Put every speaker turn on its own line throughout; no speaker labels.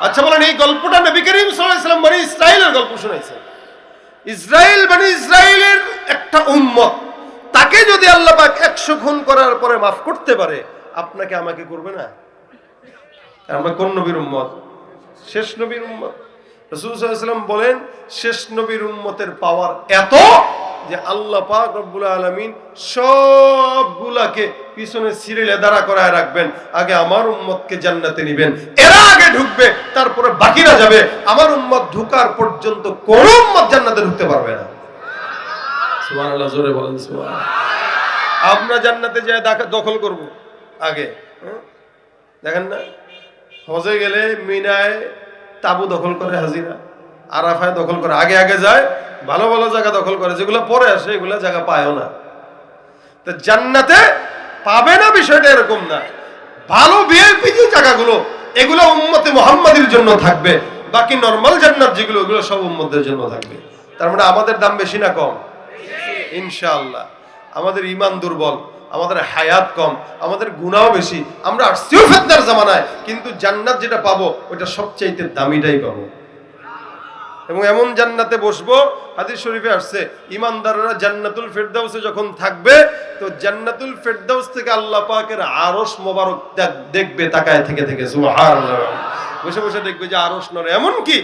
আচ্ছা বলেন, এই গল্পটা নবী করিম সাল্লাল্লাহু আলাইহি ওয়াসাল্লাম বনি ইসরাইলের গল্প শুনাইছেন। বনি ইসরাইলের একটা উম্মত, তাকে যদি আল্লাহ পাক 100 খুন করার পরে মাফ করতে পারে, আপনাকে আমাকে করবে না? আমরা কোন নবীর উম্মত? শেষ নবীর উম্মত। রাসূল সাল্লাল্লাহু আলাইহি ওয়াসাল্লাম বলেন, শেষ নবীর উম্মতের পাওয়ার এত যে আল্লাহ পাক রব্বুল আলামিন সবগুলাকে পিছনে সিরিয়ালে দাঁড়া করায় রাখবেন। আগে আমার উম্মতকে জান্নাতে নিবেন, এরা আগে ঢুকবে, তারপরে বাকিরা যাবে। আমার উম্মত ঢুকার পর্যন্ত কোন উম্মত জান্নাতে ঢুকতে পারবে না। সুবহানাল্লাহ, জোরে বলেন সুবহানাল্লাহ। আমরা জান্নাতে যায় দখল করব আগে। দেখেন না, হজে গেলে মিনায় তাবু দখল করে হাজিরা, আরাফায় দখল করে, আগে আগে যায়, ভালো ভালো জায়গা দখল করে, যেগুলো পরে আসে এগুলো জায়গা পায়ও না। তো জান্নাতে পাবে না বিষয়টা এরকম না। ভালো ভিআইপি যে জায়গাগুলো, এগুলো উম্মতে মুহাম্মাদির জন্য থাকবে, বাকি নরমাল জান্নাত যেগুলো, ওগুলো সব উম্মতদের জন্য থাকবে। তার মানে আমাদের দাম বেশি না কম? ইনশাআল্লাহ। আমাদের ঈমান দুর্বল, আমাদের হায়াত কম, আমাদের গুনাহ বেশি, আমরা আসছিও ফিতনার জামানায়, কিন্তু জান্নাত যেটা পাবো ওটা সবচাইতে দামিটাই পাবো। এবং এমন জান্নাতে বসবো, হাদিস শরীফে আসছে, ঈমানদাররা জান্নাতুল ফিরদাউসে যখন থাকবে, তো জান্নাতুল ফিরদাউস থেকে আল্লাহ পাকের আরশ মোবারক দেখবে তাকায় থেকে থেকে, সুবহানাল্লাহ। বসে বসে দেখবে যে আরশ নড়ে। এমন কি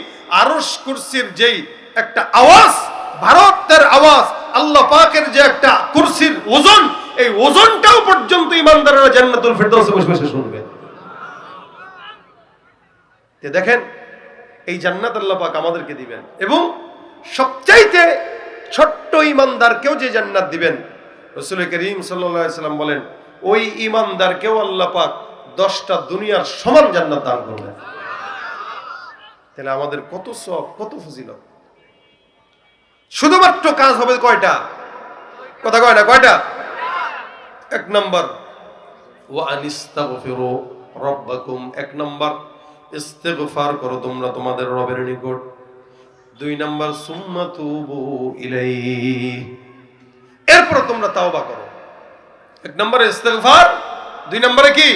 আরশ কুরসির যেই একটা আওয়াজ, ভারতের আওয়াজ, আল্লাহ পাকের যে একটা কুরসির ওজন, এই ওজনটাও পর্যন্ত ঈমানদাররা জান্নাতুল ফিরদাউসে বসে বসে শুনবে। দেখেন, এই জান্নাত আল্লাহ পাক আমাদেরকে দিবেন, এবং সবচাইতে ছোট্ট ঈমানদারকেও যে জান্নাত দিবেন, রাসূল করিম সাল্লাল্লাহু আলাইহি ওয়াসাল্লাম বলেন, ওই ঈমানদারকেও আল্লাহ পাক 10টা দুনিয়ার সমান জান্নাত দান করবেন। তাহলে আমাদের কত সওয়াব, কত ফজিলত। শুধুমাত্র কাজ হবে কয়টা? কথা কয় না, কয়টা? 1 নাম্বার, ওয়া আনিস্তাগফিরু রাব্বাকুম, 1 নাম্বার ইস্তিগফার করো তোমরা তোমাদের রবের নিকট। 2 নাম্বার, সুম্মা তুবু ইলাইহি, এরপর তোমরা তাওবা করো। 1 নম্বরে ইস্তিগফার, 2 নম্বরে কি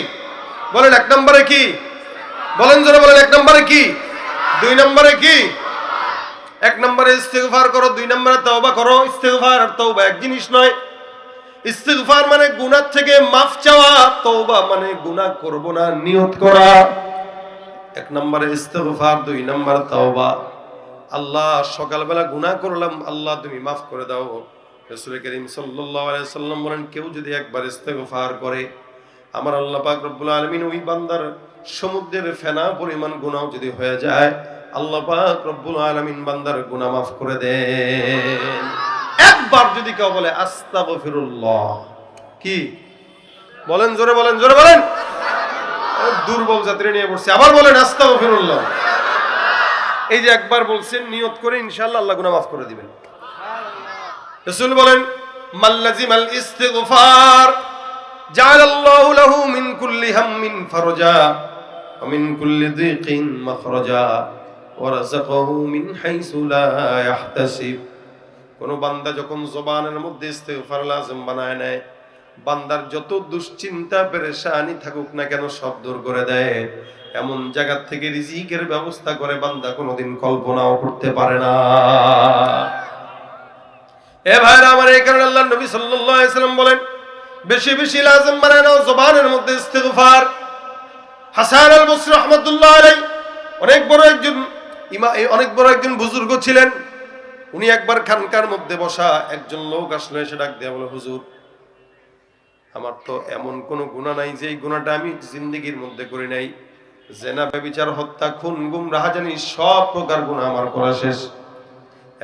বলেন? 1 নম্বরে কি বলেন? জোরে বলেন, 1 নম্বরে কি? 2 নম্বরে কি? 1 নম্বরে ইস্তিগফার করো, 2 নম্বরে তাওবা করো। ইস্তিগফার আর তাওবা এক জিনিস নয়। ইস্তিগফার মানে গুনাহ থেকে মাফ চাওয়া, তাওবা মানে গুনাহ করব না নিয়ত করা। 1 নম্বরে ইস্তিগফার, 2 নম্বর তাওবা। আল্লাহ, সকালবেলা গুনাহ করলাম, আল্লাহ তুমি মাফ করে দাও। রাসূল করিম সাল্লাল্লাহু আলাইহি ওয়াসাল্লাম বলেন, কেউ যদি একবার ইস্তিগফার করে, আমার আল্লাহ পাক রব্বুল আলামিন ওই বান্দার সমুদ্রের ফেনা পরিমাণ গুনাহ যদি হয়ে যায়, আল্লাহ পাক রব্বুল আলামিন বান্দার গুনাহ মাফ করে দেন। একবার যদি কেউ বলে আস্তাগফিরুল্লাহ, কি বলেন? জোরে বলেন, জোরে বলেন। দুর্বল জাতিরে নিয়ে পড়ছে, আবার বলেন আস্তাগফিরুল্লাহ। এই যে একবার বলছেন, নিয়ত করে ইনশাআল্লাহ আল্লাহ গুনাহ মাফ করে দিবেন। রাসূল বলেন, মাল্লাজিমাল ইস্তিগফার জাআলাল্লাহু লাহু মিন কুল্লি হাম্মিন ফারজা ওয়া মিন কুল্লি যিকিন মাখরাজা ওয়া রাযাকাহু মিন হাইসু লা ইয়াহতাসিব। কোন বান্দা যখন জবানের মধ্যে ইস্তিগফার লাজিম বানায় নেয়, বান্দার যত দুশ্চিন্তা পেরেশানি থাকুক না কেন সব দূর করে দেয়। এমন জায়গা থেকে রিজিকের ব্যবস্থা করে বান্দা কোনোদিন কল্পনাও করতে পারে না। এ ভাইরা আমার, এই কারণে আল্লাহর নবী সাল্লাল্লাহু আলাইহি ওয়াসাল্লাম বলেন, বেশি বেশি লাজিম বানায় নাও জবানের মধ্যে ইস্তিগফার। হাসান আল বসরি রাহমাতুল্লাহ আলাইহি অনেক বড় একজন বুজুর্গ ছিলেন। উনি একবার খানকার মধ্যে বসা, একজন লোক আসলো, এসে ডাক দিয়ে বলে, হুজুর, আমার তো এমন কোনো গুনাহ নাই যে এই গুনাহটা আমি জিন্দেগীর মধ্যে করি নাই। জেনা, ব্যভিচার, হত্যা, খুন, গুম, রাহাজানি সব প্রকার গুনাহ আমার করা শেষ।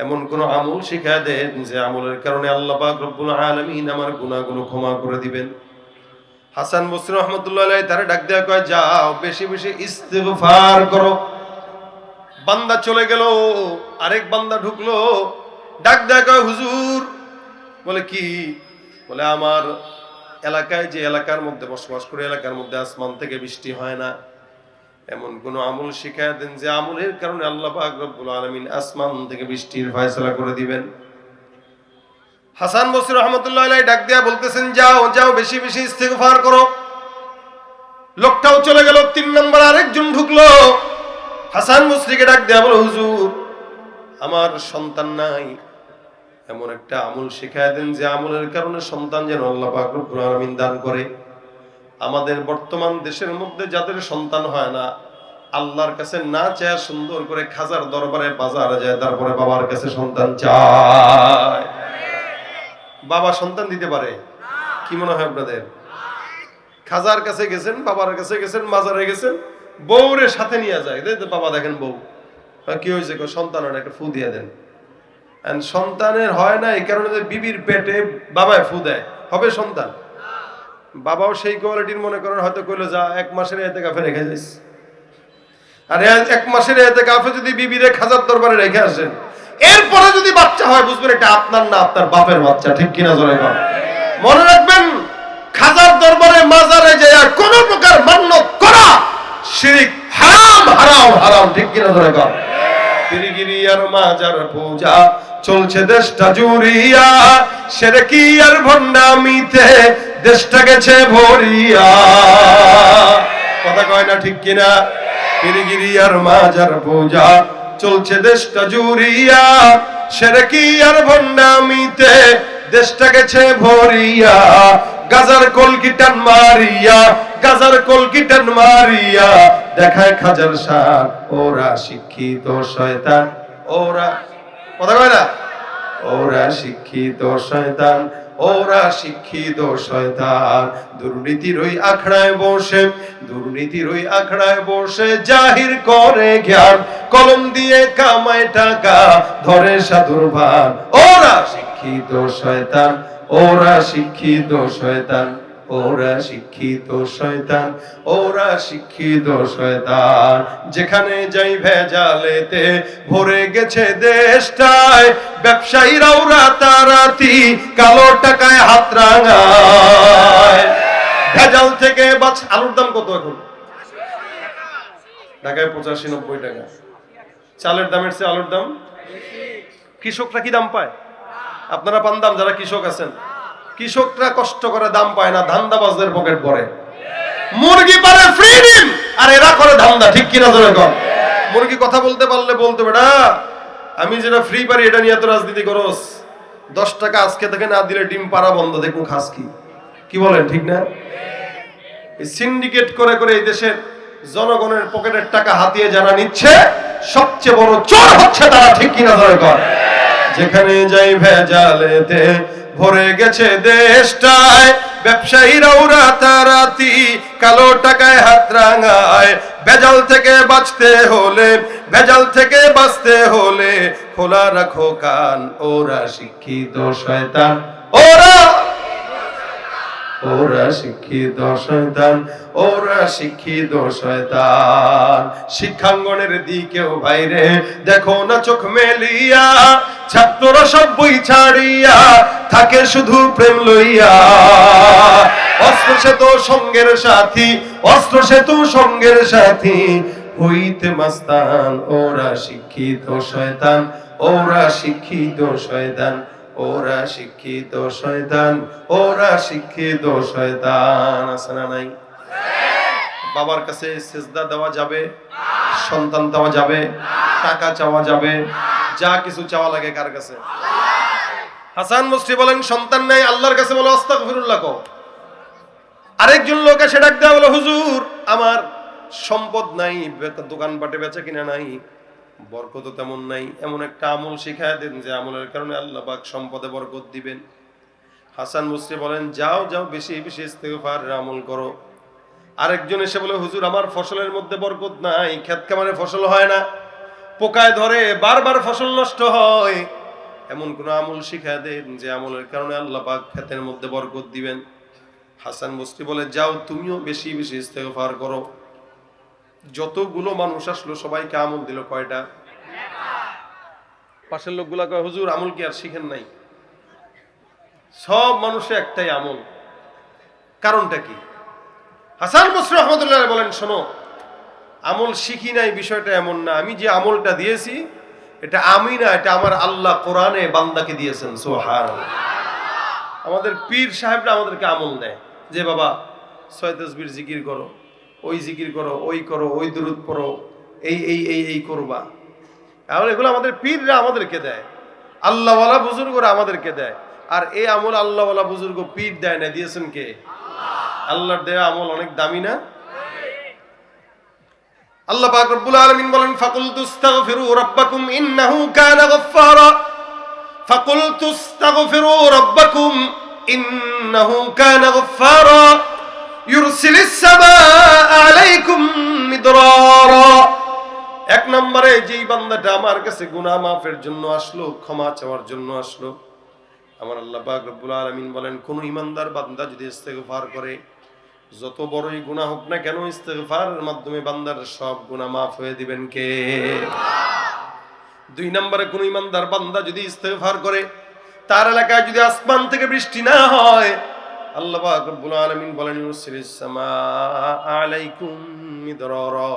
এমন কোন আমল শিখায় দেন যে আমলের কারণে আল্লাহ পাক রব্বুল আলামিন আমার গুনাহগুলো ক্ষমা করে দিবেন। হাসান বসরি রাহমাতুল্লাহ আলাইহি তারে ডাক দেয়া কয়, যাও বেশি বেশি ইস্তিগফার করো। বান্দা চলে গেল, আরেক বান্দা ঢুকলো, ডাক দেয়া কয়, হুজুর। বলে, কি? বলে, আমার এলাকায়, যে এলাকার মধ্যে বসবাস করে, এলাকার মধ্যে আসমান থেকে বৃষ্টি হয় না। এমন কোন আমল শিখায় দেন যে আমলের কারণে আল্লাহ পাক রব্বুল আলামিন আসমান থেকে বৃষ্টির ফয়সালা করে দিবেন। হাসান বসরি রাহমাতুল্লাহ আলাইহি ডাক দিয়া বলতেছেন, যাও যাও বেশি বেশি ইস্তিগফার করো। লোকটাও চলে গেল। 3 নম্বর আরেকজন ঢুকলো, হাসান বসরিকে ডাক দেয়া বলো, হুজুর আমার সন্তান নাই, এমন একটা আমল শিখায় দেন যে আমলের কারণে সন্তান যেন আল্লাহ পাক রব্বুল আলামিন দান করে। আমাদের বর্তমান দেশের মধ্যে যাদের সন্তান হয় না, আল্লাহর কাছে না চায় সুন্দর করে খাজার দরবারে বাজারে যায়, তারপরে বাবার কাছে সন্তান চায়। বাবা সন্তান দিতে পারে? কি মনে হয় আপনাদের? খাজার কাছে গেছেন, বাবার কাছে গেছেন, মাজারে গেছেন, বউরে সাথে নিয়ে যায়, বাবা দেখেন বউ কি হয়েছে, সন্তান একটা ফু দিয়ে দেন। সন্তানের হয় না এই কারণে যে বিবির পেটে বাবায় ফু দেয়, হবে সন্তান? বাবাও সেই কোয়ালিটির মনে করেন, হয়তো কইলো যা 1 মাসের ইতিকাফে রেখে যাইস, আর 1 মাসের ইতিকাফে যদি বিবিরে খাজার দরবারে রেখে আসেন, এরপরে যদি বাচ্চা হয় বুঝবেন এটা আপনার না আপনার বাপের বাচ্চা। ঠিক কিনা জোরে বলেন? মনে রাখবেন, খাজার দরবারে মাজারে যায় কোন প্রকার মান্যত করা শিরক, হারাম হারাম হারাম। ঠিক কিনা জোরে বলেন? পীরগিরি আর মাজার পূজা চলছে দেশটা জুড়িয়া, শিরকি আর ভণ্ডামিতে দেশটা গেছে ভরিয়া। কথা কয় না ঠিক কিনা? পীরগিরি আর মাজার পূজা চলছে দেশটা জুড়িয়া, শিরকি আর ভণ্ডামিতে দেশটা গেছে ভরিয়া। গাজার কলকিটান মারিয়া, গাজার কলকিটান মারিয়া দেখায় খাজার শান, ওরা শিক্ষিত শয়তান, ওরা কথা কয় না, ওরা শিক্ষিত শয়তান, ওরা শিক্ষিত শয়তান। দুর্নীতির ওই আখড়ায় বসে, দুর্নীতির ওই আখড়ায় বসে জাহির করে জ্ঞান, কলম দিয়ে কামায় টাকা ধরে সাধুর ভান। ওরা শিক্ষিত শয়তান, ওরা শিক্ষিত শয়তান, ওরা শিক্ষিত শয়তান, ওরা শিক্ষিত শয়তান। যেখানে যাই ভেজালেতে ভরে গেছে দেশটায়, ব্যবসায়ীরাও রাতারাতি কালো টাকায় হাত রাঙায়। ভেজাল থেকে বাঁচ। আলুর দাম কত এখন? ঢাকায় 85-90 টাকা। চালের দামের চেয়ে আলুর দাম। কৃষকরা কি দাম পায়? আপনারা পান দাম? যারা কৃষক আছেন, কৃষকরা কষ্ট করে দাম পায় না, ধান্দাবাজদের পকেট পড়ে। মুরগি পারে ফ্রি ডিম, আর এরা করে ধান্দা। ঠিক কিনা জোরে কর? মুরগি কথা বলতে পারলে বলতে বেটা, আমি যেটা ফ্রি পারি এটা নিয়ে তো রাজনীতি করস। 10 টাকা আজকে থেকে না দিলে ডিম পাড়া বন্ধ, দেখুন খাস কি। কি বলেন ঠিক না? এই সিন্ডিকেট করে করে এই দেশের জনগণের পকেটের টাকা হাতিয়ে যারা নিচ্ছে, সবচেয়ে বড় চোর হচ্ছে তারা। ঠিক কিনা জোরে কর? যেখানে যাই ভেজালেতে ভরে গেছে দেশটায়, ব্যবসায়ীরাও রাতারাতি কালো টাকায় হাত রাঙায়। ভেজাল থেকে বাঁচতে হলে, ভেজাল থেকে বাঁচতে হলে খোলা রাখো কান, ওরা শিক্ষিত শয়তান, ওরা, ওরা শিক্ষিত শয়তান, ওরা শিক্ষিত শয়তান। শিক্ষাঙ্গনের দিকেও বাইরে দেখো না চোখ মেলিয়া, ছাত্ররা সব বই ছাড়িয়া থাকে শুধু প্রেম লইয়া। অস্ত্র সে তো সঙ্গের সাথী, অস্ত্র সে তো সঙ্গের সাথী হইতে মাস্তান। ওরা শিক্ষিত শয়তান, ওরা শিক্ষিত শয়তান, ওরা শিক্ষিত শয়তান, ওরা শিক্ষিত শয়তান। আছে না নাই? বাবার কাছে সেজদা দেওয়া যাবে, সন্তান দেওয়া যাবে, টাকা চাওয়া যাবে, যা কিছু চাওয়া লাগে কার কাছে? হাসান বসরি বলেন সন্তান নাই, আল্লাহর কাছে বলো আস্তাগফিরুল্লাহ কও। আরেকজন লোক এসে ডাক দেয়া বলো, হুজুর আমার সম্পদ নাই, দোকানপাটে বেচা কিনা নাই, বরকত তেমন নাই, এমন একটা আমল শিখায় দেন যে আমলের কারণে আল্লাহ পাক সম্পদে বরকত দিবেন। হাসান বসরি বলেন যাও যাও বেশি বেশি ইস্তেগফারের আমল করো। আরেকজন এসে বলে, হুজুর আমার ফসলের মধ্যে বরকত নাই, ক্ষেত খামারে ফসল হয় না, পোকায় ধরে, বারবার ফসল নষ্ট হয়, এমন কোন আমল শিখায় দেন যে আমলের কারণে আল্লাহ পাক ক্ষেতের মধ্যে বরকত দিবেন। হাসান বসরি বলে যাও তুমিও বেশি বেশি ইস্তেগফার করো। যতগুলো মানুষ আসলো সবাইকে আমল দিল কয়টা? পাশের লোকগুলা কয়, হুজুর আমল কি আর শিখেন নাই? সব মানুষে একটাই আমল। কারণটা কি? হাসান বসরি রহমতুল্লাহ বলেন, শোনো, আমল শিখি নাই বিষয়টা এমন না, আমি যে আমলটা দিয়েছি এটা আমি না, এটা আমার আল্লাহ কোরআনে বান্দাকে দিয়েছেন। সুবহানাল্লাহ। আমাদের পীর সাহেবরা আমাদেরকে আমল দেয় যে বাবা 6 তাসবির জিকির করো, ওই জিকির করো, ওই করো, ওই দুরূদ পড়ো, এই করবা। তাহলে এগুলো আমাদের পীররা আমাদেরকে দেয়, আল্লাহওয়ালা বুজুর্গরা আমাদেরকে দেয়। আর এই আমল আল্লাহওয়ালা বুজুর্গ পীর দেয় না, দিয়েছেন কে? আল্লাহর দেয়া আমল অনেক দামি না? আল্লাহ পাক রব্বুল আলামিন বলেন, ফাকুলতু আস্তাগফিরু রাব্বাকুম ইন্নাহু কানা গাফফারা, ফাকুলতু আস্তাগফিরু রাব্বাকুম ইন্নাহু কানা গাফফারা ইউরসিলিস সামাআ আলাইকুম মিদরারা। এক নম্বরে যেই বান্দাটা আমার কাছে গুনাহ মাফের জন্য আসলো, ক্ষমা চাওয়ার জন্য আসলো, আমার আল্লাহ পাক রব্বুল আলামিন বলেন, কোন ঈমানদার বান্দা যদি ইস্তেগফার করে, যত বড়ই গুনাহ হোক না কেন, ইস্তেগফারের মাধ্যমে বান্দার সব গুনাহ মাফ হয়ে দিবেন কে? দুই নম্বরে, কোন ঈমানদার বান্দা যদি ইস্তেগফার করে, তার এলাকায় যদি আসমান থেকে বৃষ্টি না হয়, আল্লাহ পাক রব্বুল আলামিন বলেন, ইউরসিলিস সামাআ আলাইকুম মিদরারা,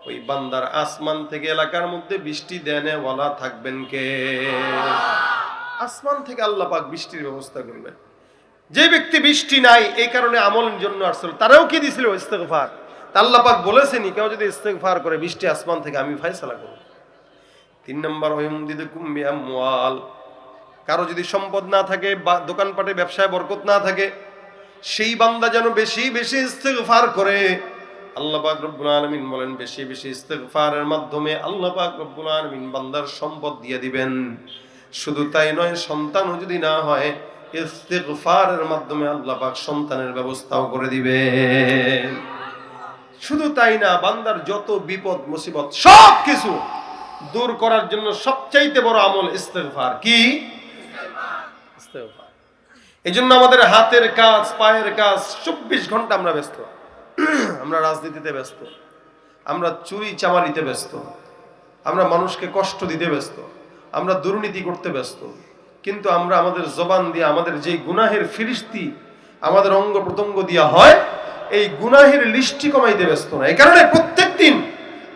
ওই বান্দার আসমান থেকে এলাকার মধ্যে বৃষ্টি দেনেওয়ালা থাকবেন কে? আসমান থেকে আল্লাহ পাক বৃষ্টির ব্যবস্থা করবেন। যে ব্যক্তি বৃষ্টি নাই, এই কারণে আমলের জন্য আসছিল, তারাও কি দিছিল? ইস্তেগফার। তা আল্লাহ পাক বলেছেনই, কেউ যদি ইস্তেগফার করে, বৃষ্টি আসমান থেকে আমি ফয়সালা করব। তিন নম্বর, ওয়ায়ুমদিদুকুম বিআমওয়াল, কারো যদি সম্পদ না থাকে বা দোকানপাটে ব্যবসায় বরকত না থাকে, সেই বান্দা যেন বেশি বেশি ইস্তেগফার করে। আল্লাহ পাক রব্বুল আলামিন বলেন, বেশি বেশি ইস্তেগফারের মাধ্যমে আল্লাহ পাক রব্বুল আলামিন বান্দার সম্পদ দিয়ে দিবেন। শুধু তাই নয়, সন্তানও যদি না হয়, ইস্তেগফারের মাধ্যমে আল্লাহ পাক সন্তানের ব্যবস্থাও করে দিবেন। শুধু তাই না, বান্দার যত বিপদ মুসিবত সব কিছু দূর করার জন্য সবচাইতে বড় আমল ইস্তেগফার। কি? ইস্তেগফার। এজন্য আমাদের হাতের কাজ, পায়ের কাজ 24 ঘন্টা আমরা ব্যস্ত। আমরা রাজনীতিতে ব্যস্ত, আমরা চুরি চামারিতে ব্যস্ত, আমরা মানুষকে কষ্ট দিতে ব্যস্ত, আমরা দুর্নীতি করতে ব্যস্ত, কিন্তু আমরা আমাদের জবান দিয়ে আমাদের যেই গুনাহের ফিরিস্তি আমাদের অঙ্গ প্রত্যঙ্গ দিয়া হয়, এই গুনাহের লিস্টটি কমাইতে ব্যস্ত না। এই কারণে প্রত্যেকদিন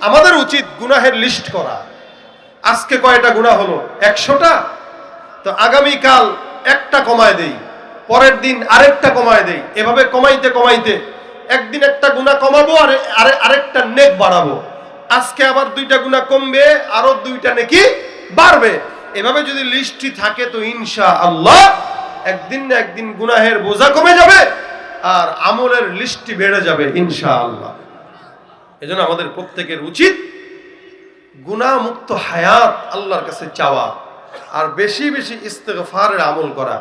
আমাদের উচিত গুনাহের লিস্ট করা। আজকে কয়টা গুনাহ হলো? 100টা। তো আগামীকাল একটা কমায় দেই, পরের দিন আরেকটা কমায় দেই, এভাবে কমাইতে কমাইতে একদিন একটা গুনাহ কমাবো, আর আরেকটা নেক বাড়াবো। আজকে আবার 2টা গুনাহ কমবে, আরো 2টা নেকি বাড়বে। এভাবে যদি লিস্টটি থাকে, তো ইনশাআল্লাহ একদিন না একদিন গুনাহের বোঝা কমে যাবে আর আমলের লিস্টটি বেড়ে যাবে ইনশাআল্লাহ। এজন্য আমাদের প্রত্যেকের উচিত গুনাহ মুক্ত হায়াত আল্লাহর কাছে চাওয়া, আর বেশি বেশি ইস্তেগফারের আমল করা।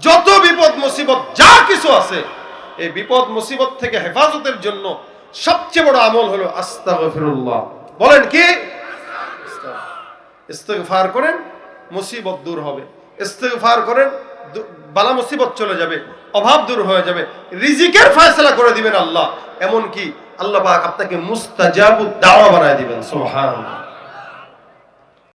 যত বিপদ মুসিবত যা কিছু আছে, এই বিপদ মুসিবত থেকে হেফাজতের জন্য সবচেয়ে বড় আমল হলো আস্তাগফিরুল্লাহ। বলেন কি? ইস্তেগফার করেন, মুসিবত দূর হবে। ইস্তেগফার করেন, বালা মুসিবত চলে যাবে, অভাব দূর হয়ে যাবে, রিজিকের ফয়সালা করে দিবেন আল্লাহ। এমন কি আল্লাহ পাক আপনাকে মুস্তাজাবুদ দাওয়া বানায় দিবেন। সুবহানাল্লাহ।